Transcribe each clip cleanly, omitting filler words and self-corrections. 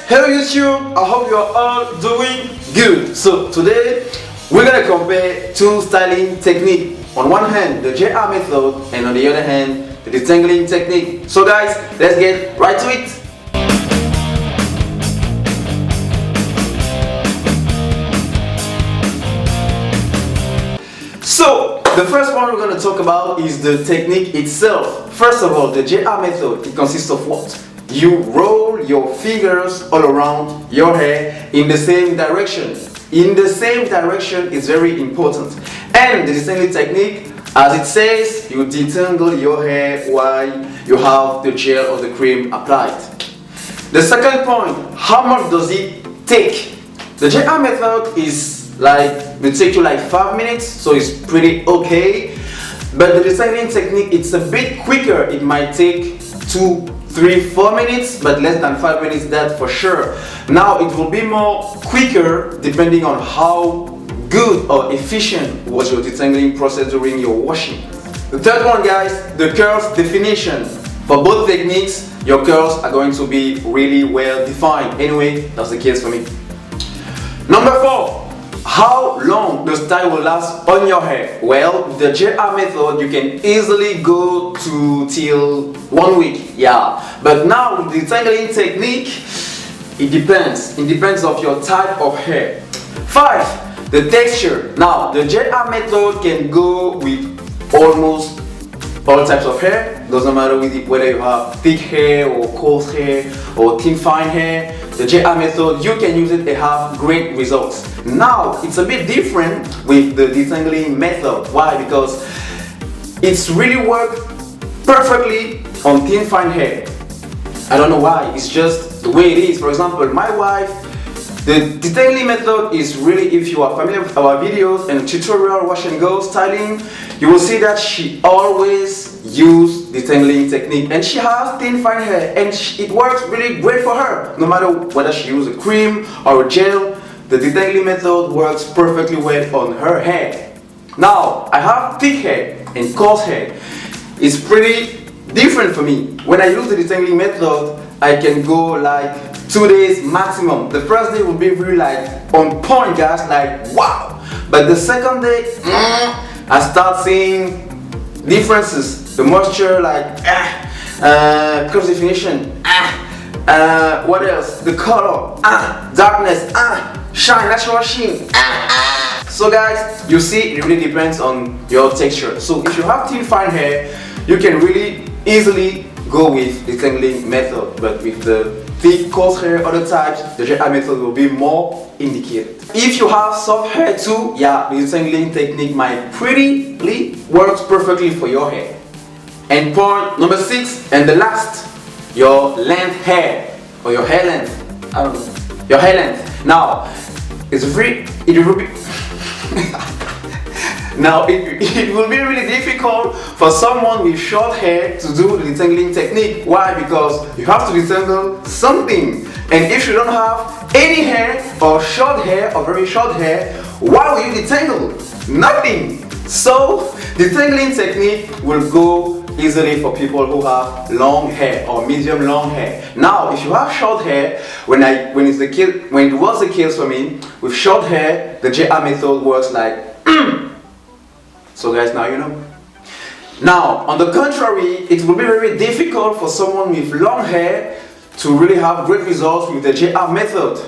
Hello YouTube, I hope you are all doing good. So today we're gonna compare two styling techniques. On one hand the JR method and on the other hand the detangling technique. So guys, let's get right to it. So the first one we're going to talk about is the technique itself. First of all, the JR method, it consists of what? You roll your fingers all around your hair in the same direction. In the same direction is very important. And the detangling technique, as it says, you detangle your hair while you have the gel or the cream applied. The second point, how much does it take? The JR method is will take you like 5 minutes, so it's pretty okay. But the detangling technique, it's a bit quicker. It might take 2, 3, 4 minutes, but less than 5 minutes, that for sure. Now it will be more quicker depending on how good or efficient was your detangling process during your washing. The third one, guys, the curls definition. For both techniques, your curls are going to be really well defined. Anyway, that's the case for me. Number 4. How long the style will last on your hair? Well, the JR method, you can easily go to till 1 week, yeah. But now with the detangling technique, it depends. It depends of your type of hair. 5. The texture. Now, the JR method can go with almost all types of hair. Doesn't matter whether you have thick hair or coarse hair or thin fine hair. The JR method, you can use it and have great results. Now, it's a bit different with the detangling method. Why? Because it's really worked perfectly on thin fine hair. I don't know why, it's just the way it is. For example, my wife, the detangling method is really, if you are familiar with our videos and tutorial wash and go styling, you will see that she always use detangling technique, and she has thin fine hair and it works really great for her. No matter whether she uses a cream or a gel, the detangling method works perfectly well on her hair. Now, I have thick hair and coarse hair. It's pretty different for me. When I use the detangling method, I can go like 2 days maximum. The first day will be really like on point, guys, like wow. But the second day, I start seeing differences. The moisture, like curves definition, what else? The color, darkness, shine, natural sheen. So guys, you see, it really depends on your texture. So if you have thin fine hair, you can really easily go with the detangling method. But with the thick, coarse hair, other types, the JR method will be more indicated. If you have soft hair too, yeah, the detangling technique might pretty works perfectly for your hair. And point number 6 and the last, your length hair or your hair length. I don't know. Your hair length. Now, it will be now it will be really difficult for someone with short hair to do the detangling technique. Why? Because you have to detangle something. And if you don't have any hair or short hair or very short hair, why will you detangle? Nothing. So detangling technique will go easily for people who have long hair or medium long hair. Now, if you have short hair, when it was the case for me, with short hair, the JR method works like So guys, now you know. Now, on the contrary, it will be very difficult for someone with long hair to really have great results with the JR method.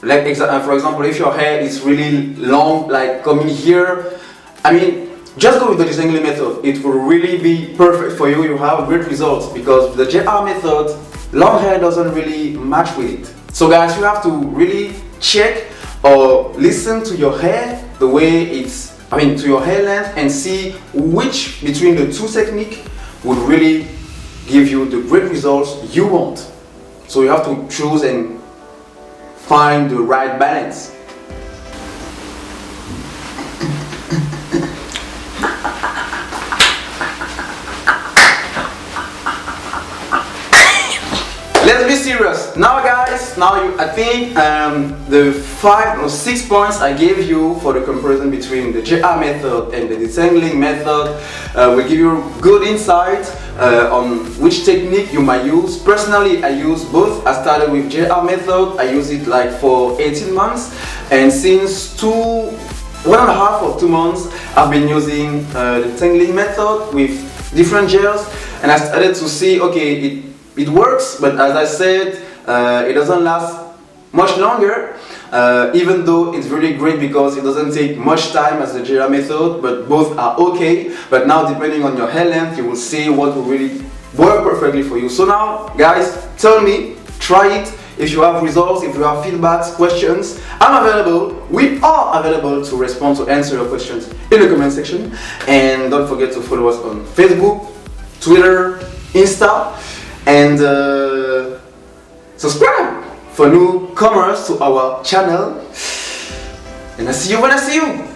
Like for example, if your hair is really long, like coming here, I mean, just go with the detangling method. It will really be perfect for you. You have great results because the JR method, long hair doesn't really match with it. So guys, you have to really check or listen to your hair, the way to your hair length, and see which between the two techniques would really give you the great results you want. So you have to choose and find the right balance. Let's be serious. Now guys, now I think the 5 or 6 points I gave you for the comparison between the JR method and the detangling method will give you good insight on which technique you might use. Personally, I use both. I started with JR method. I use it like for 18 months, and since 1.5 or 2 months I've been using the detangling method with different gels, and I started to see, okay, it works, but as I said, it doesn't last much longer, even though it's really great because it doesn't take much time as the JR method, but both are okay. But now, depending on your hair length, you will see what will really work perfectly for you. So now, guys, tell me, try it. If you have results, if you have feedbacks, questions, I'm available. We are available to respond, to answer your questions in the comment section. And don't forget to follow us on Facebook, Twitter, Insta, and subscribe for newcomers to our channel. And I see you when I see you.